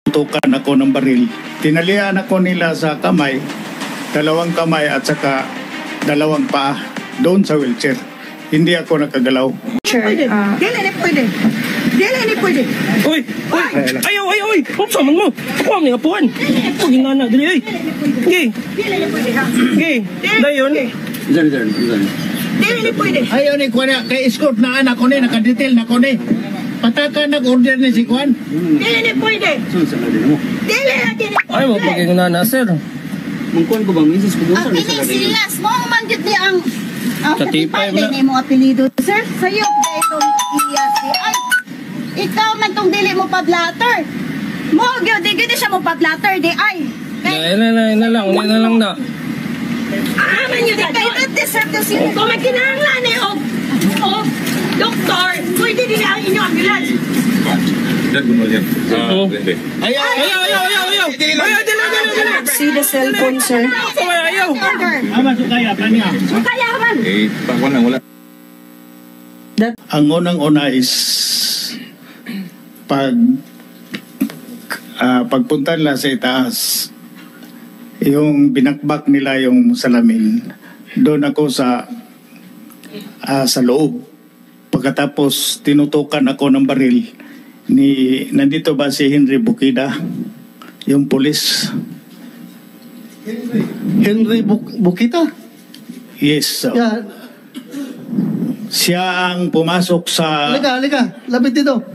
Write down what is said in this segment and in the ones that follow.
tinutukan ako ng baril. Tinalian ako nila sa kamay, 2 kamay at saka 2 paa doon sa wheelchair. Hindi ako nakagalaw. Sure. Dili ni pwede. Dili ni pwede. Oy! Ayaw! Kung saan mo? Ako ang ngapuan. Huwag yung nana. Dali, ay! Okay. Dili ni pwede ha. Okay. Dayon. Dili ni pwede. Ayaw ni Kwan, kay escort na anak ko ni, nakadetail na ko ni. Pataka nag-order ni si Kwan. Dili ni pwede. Dili ni. Ay, mo pag yung nana, sir. Mungkuan ko bang misis ko Ang pinisilas mo, manggit di ang Katipay mo na. Din mo apelido, sir. Sa'yo, itong iyas di ay. Ikaw man tong dili mo pa-blatter. Mo, di siya mo pa-blatter di ay. Na lang na. Aman yun, kayo na deserve to see. Kung magkinahanglan eh, o doktor, pwede din ang inyong ambulance. Ayaw! Dili! See the cellphone, sir. Ayaw! Ama, sukaya, kanya. Kaya man. Ang unang-una is pagpunta nila sa itaas, yung binakbak nila yung salamin, doon ako sa loob. Pagkatapos tinutukan ako ng baril nandito ba si Henry Bukida, yung pulis. Henry Bukita? Yes. Yeah. Siya ang pumasok sa... Halika. Lapit dito.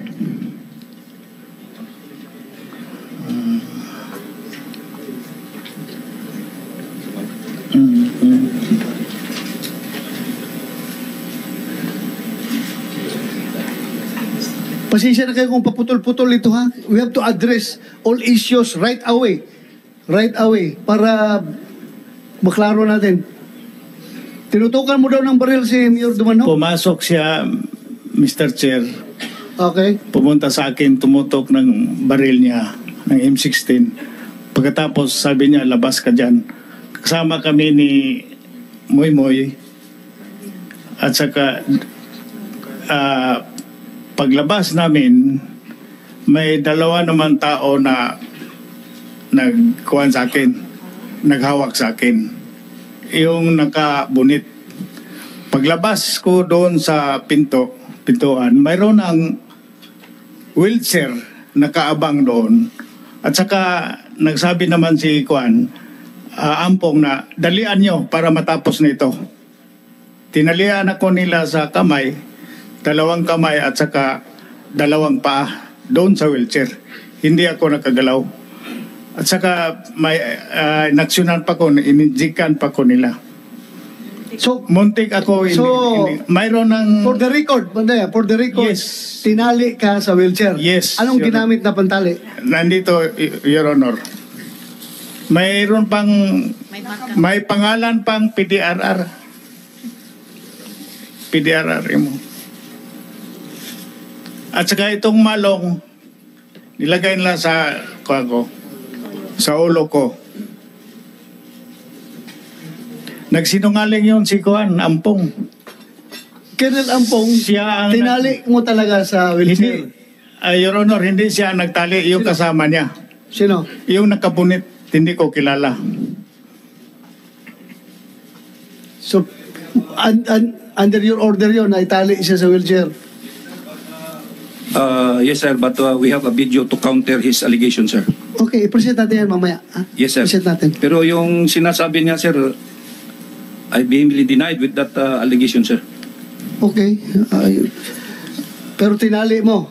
Pasensya na kayo kung paputol-putol ito ha. We have to address all issues right away. Right away. Para maklaro natin. Tinutukan mo daw ng baril si Mayor Dumano? Pumasok siya, Mr. Chair. Okay. Pumunta sa akin, tumutok ng baril niya, ng M16. Pagkatapos sabi niya, labas ka dyan. Kasama kami ni Moy. At saka, paglabas namin, may 2 naman tao na nagkuhan sa akin, naghawak sa akin. Yung nakabunit. Paglabas ko doon sa pintuan, mayroon ang wheelchair nakaabang doon. At saka nagsabi naman si Kwan, Ampong na dalian nyo para matapos nito. Tinalian ako nila sa kamay, 2 kamay at saka 2 paa doon sa wheelchair. Hindi ako nakagalaw. At saka may naksyonan pa ko, ininjikan pa ko nila. So, muntik ako, mayroon ng... for the record, yes. Tinali ka sa wheelchair. Yes. Anong ginamit na pantali? Nandito, Your Honor. Mayroon pang, may pangalan pang PDRR. PDRR mo. At saka itong malong, nilagay nila sa ulo ko. Nagsinungaling yun si Kuan, Ampong. Colonel Ampong, siya ang tinali mo talaga sa wheelchair? Hindi, Your Honor, hindi siya nagtali. Yung kasama niya. Sino? Yung nakabunit, hindi ko kilala. So, under your order yun, na itali siya sa wheelchair? Yes, sir, but we have a video to counter his allegation, sir. Okay, i-present natin yan mamaya. Ha? Yes, sir. Present natin. Pero yung sinasabi niya, sir, I vehemently denied with that allegation, sir. Okay. Pero tinali mo.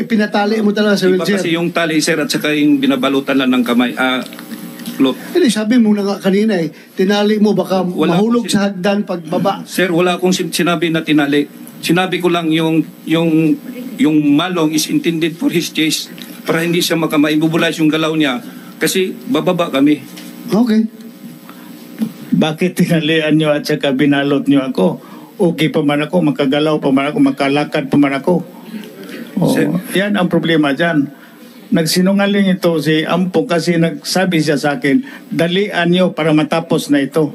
Pinatali mo talaga sa Iba wheelchair. kasi yung tali, sir, at saka yung binabalutan lang ng kamay. Cloth. Hindi, sabi mo na nga kanina tinali mo, baka Wala mahulog akong sa hagdan pagbaba. Sir, wala akong sinabi na tinali. Sinabi ko lang yung malong is intended for his chest para hindi siya maimmobilize yung galaw niya kasi bababa kami. Okay. Bakit tinalian nyo at saka binalot nyo ako? Okay pa man ako, makagalaw pa man ako, makalakad pa man ako. Yan ang problema dyan. Nagsinungaling ito si Ampong kasi nagsabi siya sa akin, dalian nyo para matapos na ito.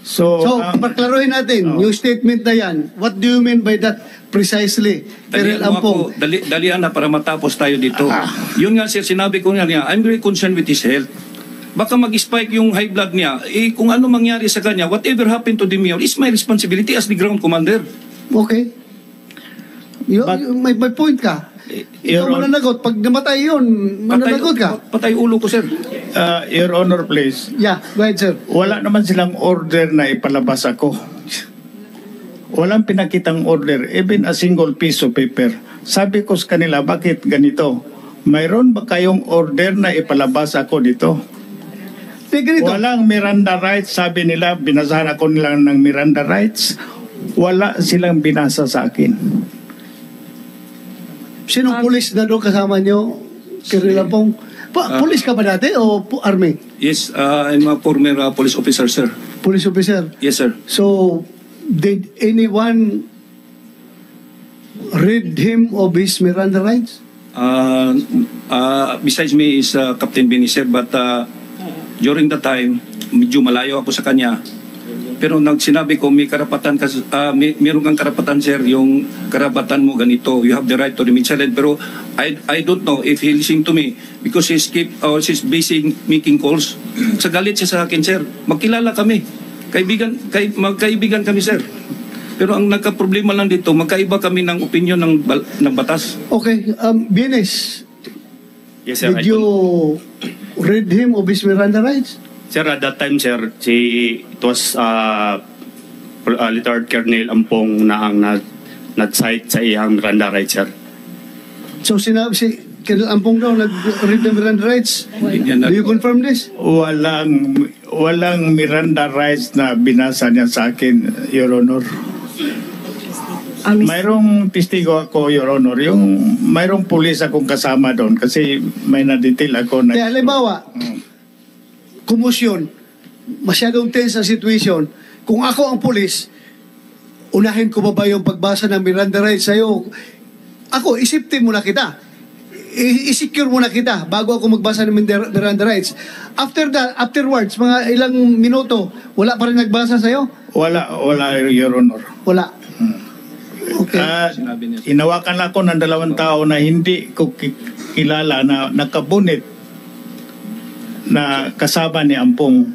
So, paklaruhin natin, yung statement na yan, what do you mean by that? precisely, Colonel Dalian mo Ampong. ako, dalian na para matapos tayo dito. Yun nga sir, sinabi ko nga niya, I'm very concerned with his health. Baka mag-spike yung high blood niya. Eh, kung ano mangyari sa kanya, whatever happened to the mayor is my responsibility as the ground commander. Okay. May point ka. Ikaw Your Honor, mananagot. Pag namatay yun, mananagot ka. Patay ulo ko, sir. Your Honor, please. Yeah, go ahead, sir. Wala naman silang order na ipalabas ako. Walang pinakitang order, even a single piece of paper. Sabi ko sa kanila, bakit ganito? Mayroon ba kayong order na ipalabas ako dito? Ganito. Walang Miranda rights, sabi nila, binasahan ako nila ng Miranda rights. Wala silang binasa sa akin. Sinong pulis na doon kasama nyo? Colonel Ampong? Pulis ka ba dati o army? Yes, I'm a former police officer, sir. Police officer? Yes, sir. So, did anyone read him of his Miranda rights? Besides me is Captain Benny, sir, but during the time, medyo malayo ako sa kanya. Pero sinabi ko, may karapatan, meron kang karapatan, sir, yung karapatan mo ganito. You have the right to remain silent. Pero I don't know if he listening to me because she's busy making calls. Sa galit siya sa akin, sir. Magkilala kami. Magkaibigan kami, sir. Pero ang nagka-problema lang dito, magkaiba kami ng opinion ng batas. Okay, Bienes, Yes, sir. did you read him of his Miranda rights? Sir, at that time, sir, it was Lieutenant Colonel Ampong na ang nag-cite sa iyang Miranda rights, sir. So, sinabi si Colonel Ampong daw nag-read ng Miranda rights? Do you confirm this? Walang Miranda rights na binasa niya sa akin, Your Honor. Mayroong testigo ako, Your Honor. Mayroong pulis akong kasama doon kasi may na-detail ako. Kaya halimbawa, kumusyon, masyadong tense ang situation. Kung ako ang pulis, unahin ko ba yung pagbasa ng Miranda rights sa'yo? Ako, isipin muna kita. I-secure muna kita bago ako magbasa ng Miranda rights. Afterwards, mga ilang minuto, wala pa rin nagbasa sa'yo? Wala, Your Honor. Wala. Okay. Inawakan ako ng 2 tao na hindi ko kilala na nakabunit na kasama ni Ampong.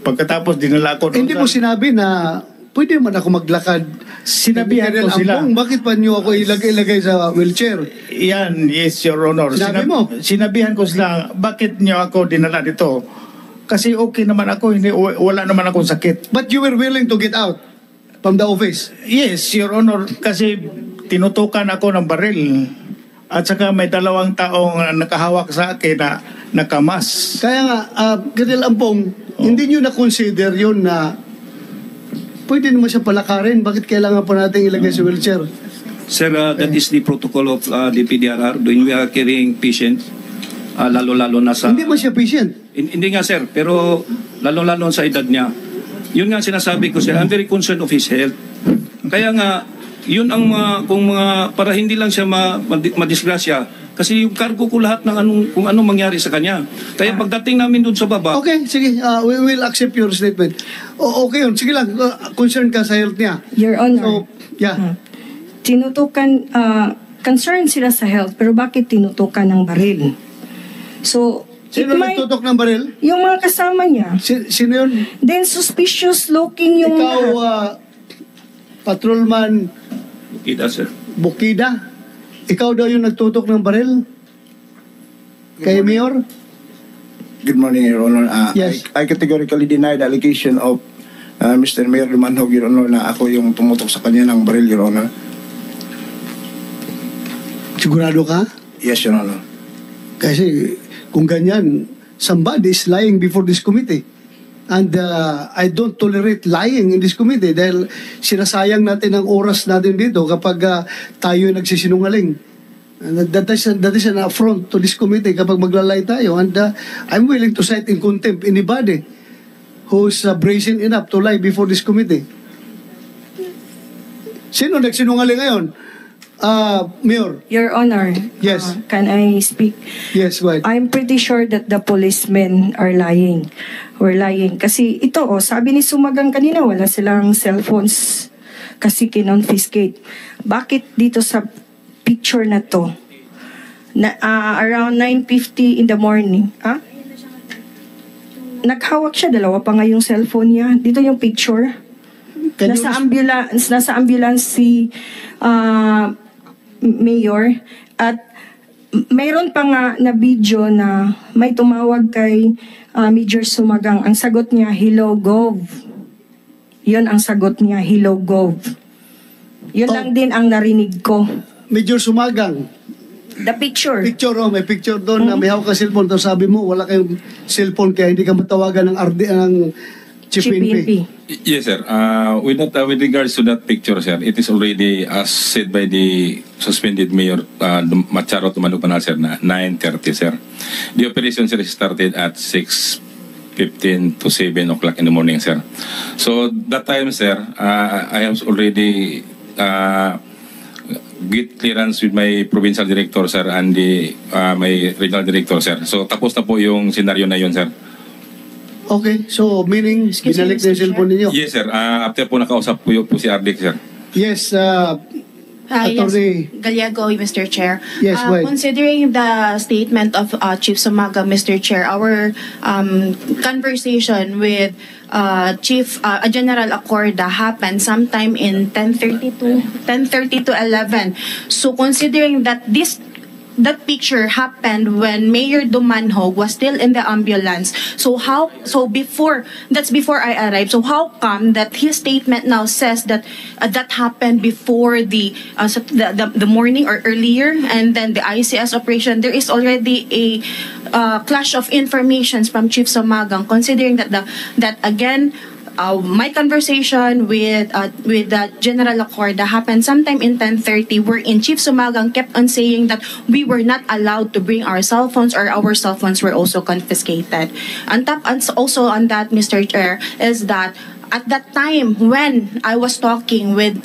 Pagkatapos dinala ko Hindi mo sinabi na pwede man ako maglakad. Sinabihan ko sila. Ampong, bakit pa niyo ako ilagay sa wheelchair? Yan, yes, Your Honor. Sinabi mo? Sinabihan ko sila, bakit niyo ako dinala dito? Kasi okay naman ako, wala naman akong sakit. But you were willing to get out from the office? Yes, Your Honor, kasi tinutukan ako ng baril. At saka may 2 taong nakahawak sa akin na nakamas. Kaya nga, Colonel Ampong, hindi nyo na-consider yun na pwede naman siya palakarin. Bakit kailangan pa natin ilagay sa wheelchair? Sir, that is the protocol of the PDRR when we are carrying patient, lalo-lalo na sa... Hindi ba siya patient? Hindi nga, sir, pero lalo-lalo sa edad niya. Yun nga sinasabi ko, sir, I'm very concerned of his health. Kaya nga, yun ang para hindi lang siya madisgrasya. Kasi yung cargo ko lahat ng kung anong mangyari sa kanya. Kaya pagdating namin doon sa baba... Okay, sige. We will accept your statement. Okay yun. Sige lang. Concern ka sa health niya. Your Honor. So, yeah. Tinutukan, concerned sila sa health, pero bakit tinutukan ng baril? So, Sino nagtutok ng baril? yung mga kasama niya. Sino yun? Then suspicious looking yung Ikaw, patrolman Kita, sir. Bukida. Ikaw daw yung nagtutok ng baril? Kay Mayor? Good morning, Your Honor. Yes. I categorically deny the allegation of Mr. Mayor Lumanhog, Your Honor, na ako yung tumutok sa kanya ng baril, Your Honor. Sigurado ka? Yes, Your Honor. Kasi kung ganyan, somebody is lying before this committee. And I don't tolerate lying in this committee dahil sinasayang natin ang oras natin dito kapag tayo nagsisinungaling. And that is an affront to this committee kapag maglalay tayo. And I'm willing to cite in contempt anybody who's brazen enough to lie before this committee. Sino nagsinungaling ngayon? Mayor. Your Honor. Yes. Can I speak? Yes, go ahead. I'm pretty sure that the policemen are lying. We're lying. Kasi ito, sabi ni Sumagang kanina, wala silang cellphones kasi kinonfiscate. Bakit dito sa picture na to, na, around 9:50 in the morning, naghawak siya, dalawa pa nga yung cellphone niya. Dito yung picture. Nasa ambulance si Mayor, at mayroon pa nga na video na may tumawag kay Major Sumagang. Ang sagot niya, "Hello, Gov." Yun ang sagot niya, "Hello, Gov." Yun lang din ang narinig ko. Major Sumagang. The picture. Picture, may picture doon na may hawak ka cellphone. Tapos sabi mo, wala kayong cellphone kaya hindi ka matawagan ng ng Chief PNP. Yes, sir. With regards to that picture, sir, it is already, as said by the suspended Mayor Macharo Tumanupanal, sir, na 9:30, sir. The operation, sir, started at 6:15 to 7 o'clock in the morning, sir. So, that time, sir, I have already get clearance with my provincial director, sir, and my regional director, sir. So, tapos na po yung senaryo na yun, sir. Okay, so meaning, binalik na yung cellphone ninyo? Yes, sir. After po nakausap po si Ardic, sir. Yes, Attorney Gallego, Mr. Chair. Yes, considering the statement of Chief Sumaga, Mr. Chair, our conversation with General Acorda happened sometime in 10:30 to 11. So considering that that picture happened when Mayor Dumanhog was still in the ambulance. That's before I arrived. So how come that his statement now says that that happened before the morning or earlier, and then the ICS operation? There is already a clash of informations from Chief Sumagang, considering that again. My conversation with General Acorda happened sometime in 10:30, wherein Chief Sumagang kept on saying that we were not allowed to bring our cell phones, or our cell phones were also confiscated. And also on that, Mr. Chair, is that at that time when I was talking with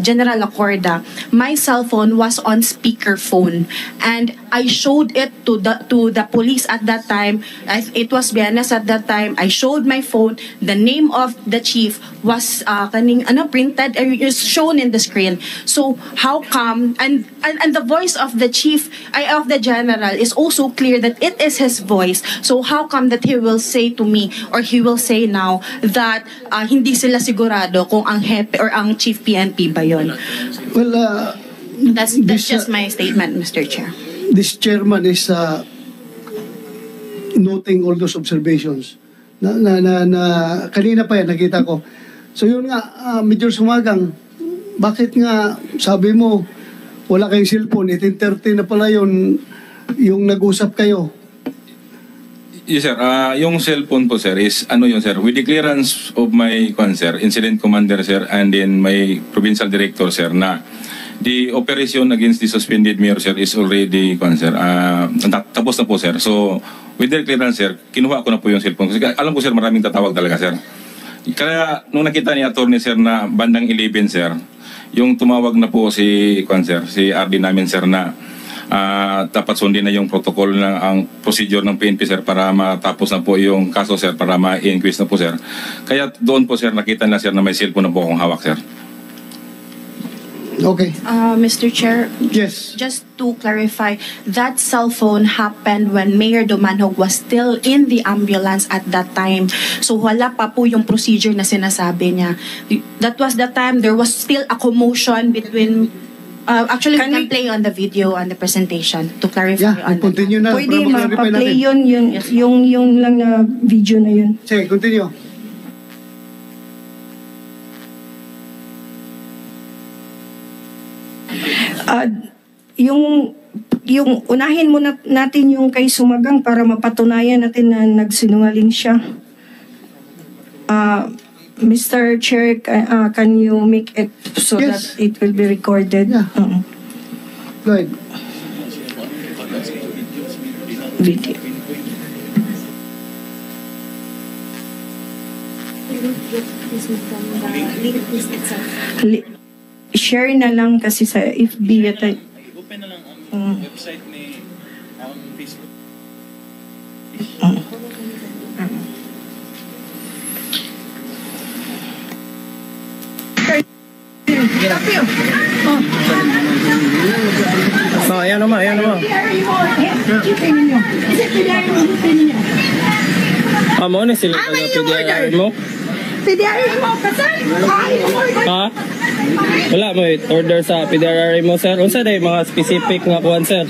General Acorda, my cell phone was on speakerphone, and I showed it to the police at that time. It was Bianes at that time. I showed my phone. The name of the chief was printed, is shown in the screen. So how come and the voice of the chief, of the general, is also clear that it is his voice. So how come that he will say to me, or he will say now, that hindi sila sigurado kung ang hepe or ang chief PNP ba yun? Well, that's just my statement, Mr. Chair. This chairman is noting all those observations. Kanina pa yan, nakita ko. So yun nga, Major Sumagang, bakit nga sabi mo wala kayong cellphone, 18:30 na pala yun, yung nag-usap kayo? Yes, sir. Yung cellphone po, sir, is yun, sir, with the clearance of my sir, incident commander, sir, and then my provincial director, sir, na the operation against the suspended mayor, sir, is already, sir, tapos na po, sir. So, with their clearance, sir, kinuha ko na po yung cellphone. Kasi alam ko, sir, maraming tatawag talaga, sir. Kaya, nung nakita ni attorney, sir, na bandang 11, sir, yung tumawag na po si RD namin, sir, na dapat sundin na yung protocol ang procedure ng PNP, sir, para matapos na po yung kaso, sir, para ma-inquest na po, sir. Kaya doon po, sir, nakita na, sir, na may cellphone na po akong hawak, sir. Okay. Mr. Chair, yes. Just to clarify, that cell phone happened when Mayor Dumanhog was still in the ambulance at that time. So wala pa po yung procedure na sinasabi niya. That was the time there was still a commotion between actually, we can play on the video and the presentation to clarify on continue na. Pwede ma-play yung lang na video na yun. Sige, continue. Yung unahin muna natin yung kay Sumagang para mapatunayan natin na nagsinungaling siya. Mr. Chair, can you make it so that it will be recorded? Yeah. Go ahead. Video. Share na lang kasi sa FB at open na lang ang website ni Facebook. Ayan naman, ayan naman. Mo na sila taga-PDRR mo? PDRR mo, kasal? Ha? Wala mo order sa PDRR mo, sir? Unsa day mga specific nga kuan, sir?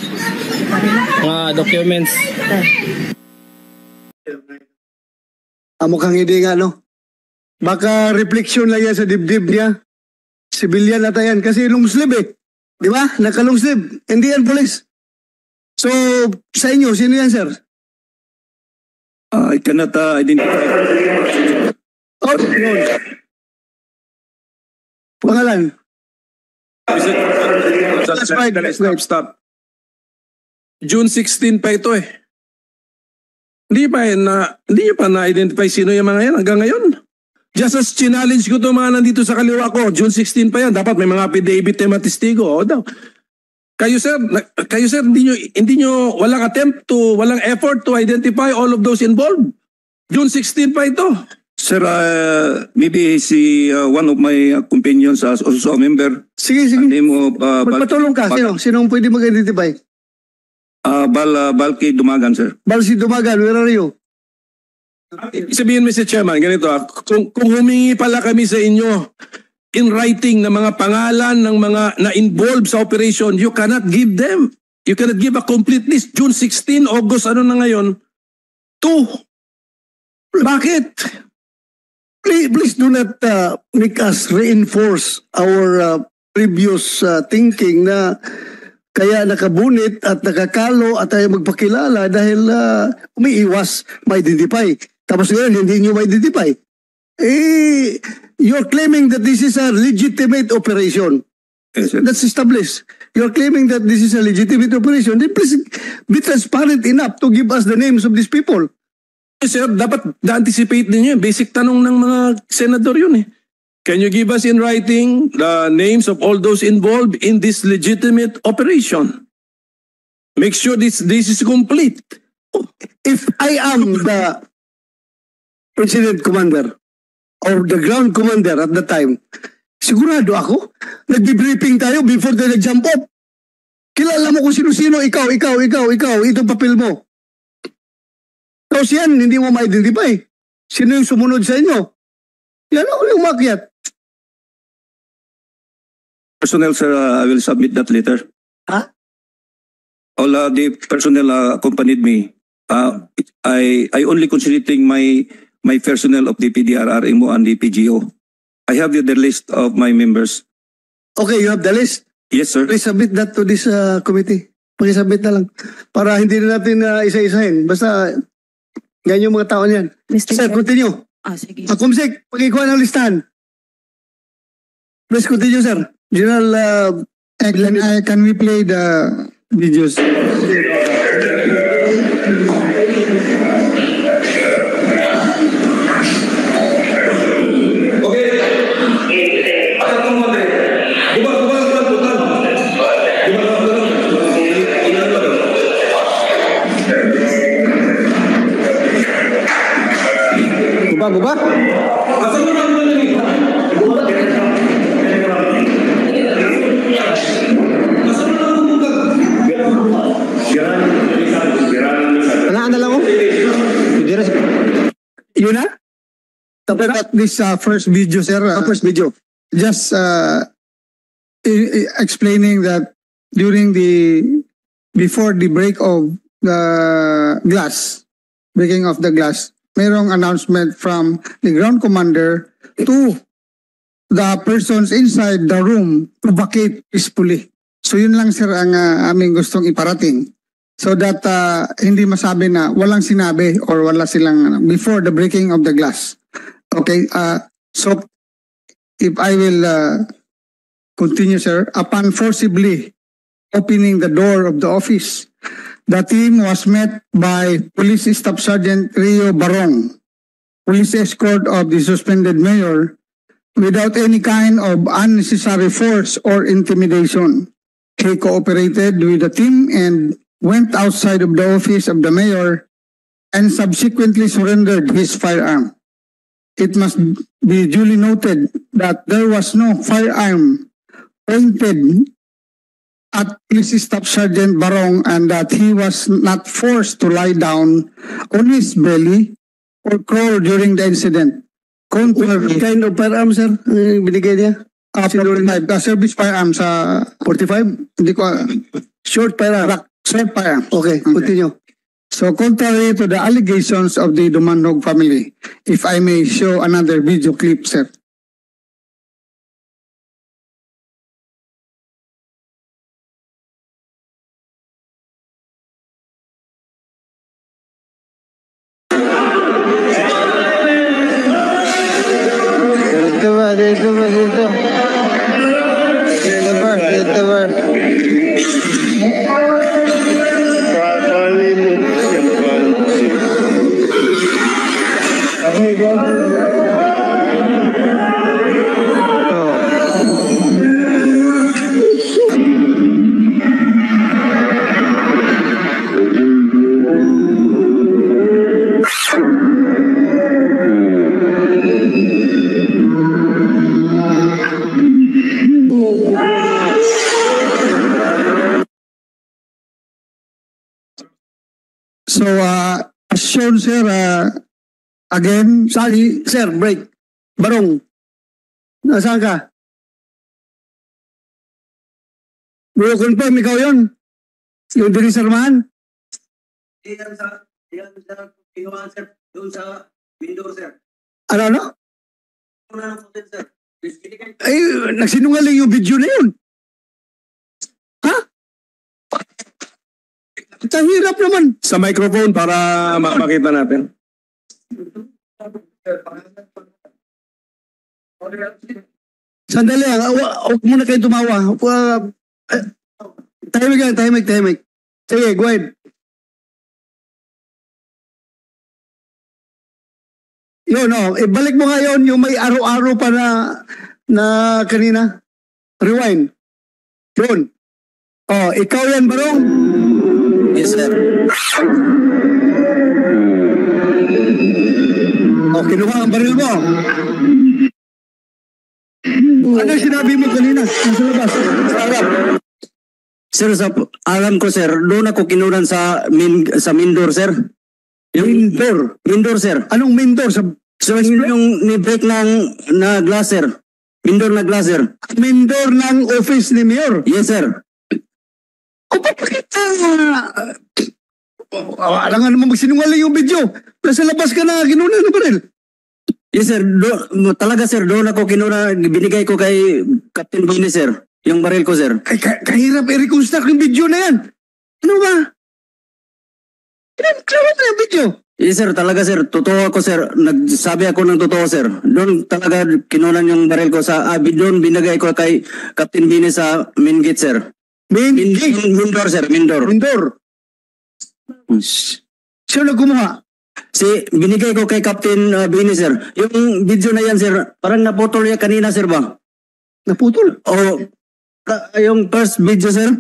Mga documents. Mukhang hindi nga, no? Baka reflection lang yan sa dibdib niya. Civilian na yan kasi long sleeve eh. Di ba? Naka-long sleeve. Hindi yan police. So, sa inyo, sino yan, sir? I cannot identify. Oh, yun. Pangalan? Stop. June 16 pa ito eh. Hindi nyo pa na-identify sino yung mga yan hanggang ngayon. Just as challenge ko to mga nandito sa kaliwa ko, June 16 pa yan, dapat may mga affidavit na matistigo. O daw. Kayo sir, hindi nyo walang effort to identify all of those involved. June 16 pa ito. Sir, maybe one of my companions as also a member. Sige. Name of Magpatulong ka. Sinong pwede mag-identify? Balki Dumagan, sir. Balsi Dumagan, where are you? Sabihin, Mr. Chairman, ganito kung humingi pala kami sa inyo in writing ng mga pangalan ng mga na-involved sa operation, you cannot give them. You cannot give a complete list. June 16, August, ano na ngayon? 2. Bakit? Please do not make us reinforce our previous thinking na kaya nakabunit at nakakalo at tayo magpakilala dahil umiiwas ma-identify. Tapos ngayon, hindi nyo ma-identify. You're claiming that this is a legitimate operation. Yes, sir. That's established. You're claiming that this is a legitimate operation. Then please be transparent enough to give us the names of these people. Yes, sir, dapat na-anticipate din yun. Basic tanong ng mga senador yun eh. Can you give us in writing the names of all those involved in this legitimate operation? Make sure this is complete. If I am the President Commander or the ground commander at the time, sigurado ako, nag-briefing tayo before they nag-jump up. Kilala mo kung sino-sino, ikaw, itong papel mo. Tapos yan, hindi mo ma-identify. Sino yung sumunod sa inyo? Yan ako yung umakyat. Personnel, sir, I will submit that later. Ha? All the personnel accompanied me. I only considering my personnel of the PDRRMO and the PGO. I have the list of my members. Okay, you have the list? Yes, sir. Please submit that to this committee. Pakisubmit na lang. Para hindi na natin isa-isahin. Basta, yan yung mga tao niyan. Sir, continue. Sige. Kumsik, pag-ikuha ng listahan. Please continue, sir. General, can we play the videos? Buba? Anaan na lang mo? Yun na? About this first video, sir. First video. Just explaining that before the breaking of the glass, mayroong announcement from the ground commander to the persons inside the room to vacate peacefully. So yun lang sir ang aming gustong iparating. So that hindi masabi na walang sinabi or wala silang before the breaking of the glass. Okay, so if I will continue sir, upon forcibly opening the door of the office, the team was met by Police Staff Sergeant Rio Barong, police escort of the suspended mayor, without any kind of unnecessary force or intimidation. He cooperated with the team and went outside of the office of the mayor and subsequently surrendered his firearm. It must be duly noted that there was no firearm pointed at Police Staff Sergeant Barong and that he was not forced to lie down on his belly or crawl during the incident. Contrary, Kind of firearm, sir, binigay niya? 45, service firearm sa 45? hindi ko Short firearm. short firearm. Okay, continue. So contrary to the allegations of the Dumanog family, if I may show another video clip, sir. Dito ba? Dito ba? Dito. Dito ba? Dito ba? So, as shown, sir, again, Sali, sir, break. Barong. Nasaan ka? Will you confirm ikaw yun? Yung dinisarmahan? Yan sa kinuha, sir. Doon sa window, sir. Ano? Una ng hotel, sir. Ay, nagsinungaling yung video na yun. Ha? Ang hirap naman. Sa microphone para makita natin. Sandali lang. Huwag muna kayo tumawa. Tahimik. Sige, go ahead. Yun, ibalik mo nga yun, yung may araw-araw pa na kanina. Rewind. Yun. Ikaw yan, Barong? Yes, sir. Kinuha ang baril mo. Ano sinabi mo kanina? Nasa labas. Sa harap. Sir, alam ko, sir, doon ako kinunan sa Mindor, sir. Mindor, sir. Anong Mindor? So, yung ni-break na glass, sir. Mindor na glass, sir. Mindor ng office ni Mayor? Yes, sir. Bakit? Alam nga naman magsinungaling yung video. Nasa labas ka na kinunan ng baril. Yes, sir. Talaga, sir. Doon ako kinuna, binigay ko kay Captain Bini, sir. Yung baril ko, sir. Kahirap i-reconstruct yung video na yan. Ano ba? Klawat na yung video. Yes, sir. Talaga, sir. Totoo ako, sir. Nagsabi ako ng totoo, sir. Doon talaga kinunan yung baril ko sa doon binigay ko kay Captain Bini sa main gate, sir. Mindor, sir. Mindor. Sino nagkumuha? Binigay ko kay Captain Bini, sir. Yung video na yan, sir, parang naputol yan kanina, sir ba? Naputol? Yung first video, sir.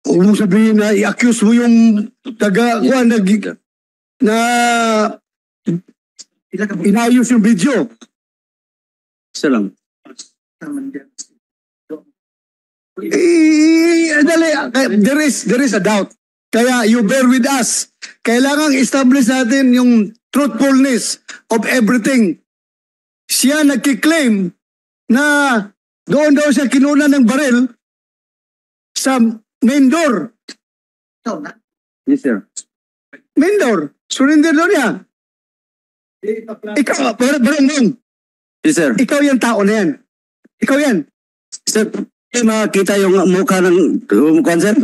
Huwag mong sabihin na i-accuse mo yung inayos yung video. Isa lang. Dali, there is a doubt. Kaya you bear with us. Kailangang establish natin yung truthfulness of everything. Siya nagkiklaim na doon daw siya kinuna ng baril sa main door. Yes, sir. Main door. Surrender doon niya. Ikaw, barong. Yes, sir. Ikaw yung tao na yan. Ikaw yan. Sir, makita yung mukha ng sir.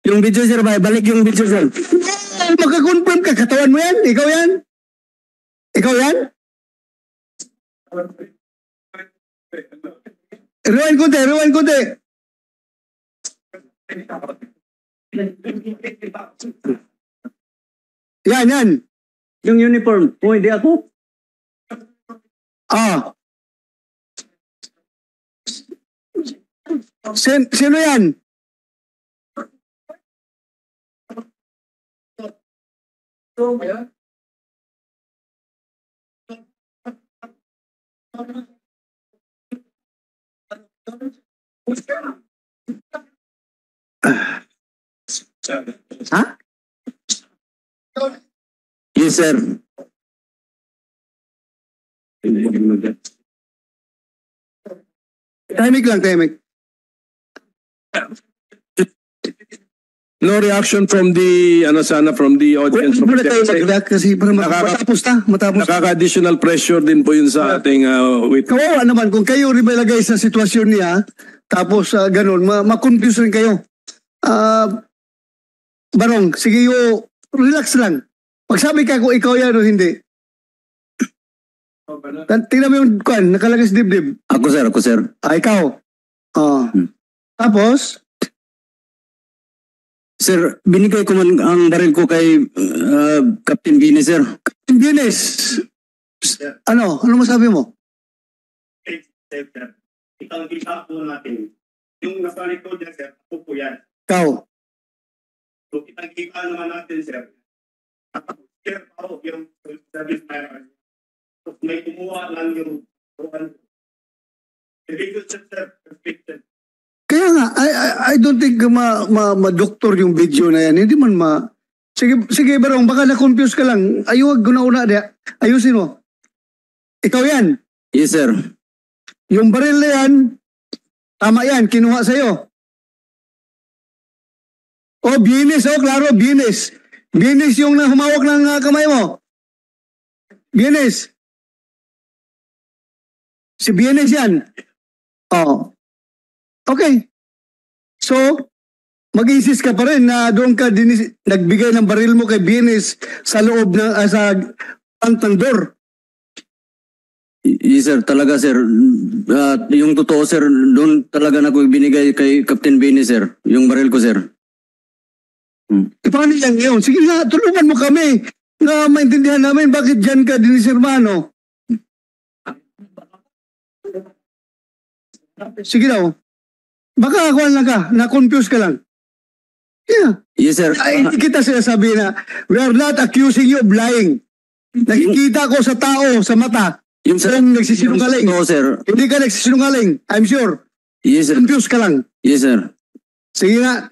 Yung video, sir, balik yung video, sir. Magka-confirm ka, katawan mo yan? Ikaw yan? Ikaw yan? Rewind konti. Yan. Yung uniform. Hindi ako. Sino yan? Ha? Yes, sir. Tahimik lang, tahimik. No reaction from the, from the audience. Muna tayo mag-react kasi para matapos na. Nakaka-additional pressure din po yun sa ating wait. Kawawa naman kung kayo rin may lagay sa sitwasyon niya, tapos ganun, ma-confuse rin kayo. Barong, sige relax lang. Magsabi ka kung ikaw yan o hindi. Tingnan mo yung nakalagay sa dibdib. Ako, sir. Ikaw. Tapos, sir, binigay ko man ang baril ko kay Captain Bines, sir. Captain Bines, ano masabi mo? Itang kita po natin. Yung nasa likod niya, sir, ako po yan. Ikaw. So, itang kita naman natin, sir. Sir, ako, yung service firearm. So, may kumuha lang yung Kaya nga, I don't think ma-doktor yung video na yan. Hindi man Sige, Barong, baka na-confuse ka lang. Ayuwag guna-una dia. Ayusin mo. Ikaw yan. Yes, sir. Yung baril na yan, tama yan, kinuha sa'yo. Bienes, klaro, Bienes. Bienes yung humawak ng kamay mo. Bienes. Si Bienes yan. Okay. So, mag-insist ka pa rin na doon ka nagbigay ng baril mo kay Bienes sa loob ng sa pantang door. Yes, sir. Talaga, sir. Yung totoo, sir, doon talaga na ko binigay kay Captain Bienes, sir. Yung baril ko, sir. Paano yan ngayon? Sige nga, tulungan mo kami na maintindihan namin bakit dyan ka din, Sir Mano. Sige daw. Baka akuan lang ka, na-confuse ka lang. Yeah. Yes, sir. Hindi kita sinasabi na we are not accusing you of lying. Nakikita ko sa tao, sa mata. Yung nagsisinungaling. No, sir. Hindi ka nagsisinungaling. I'm sure. Yes, sir. Confused ka lang. Yes, sir. Sige nga.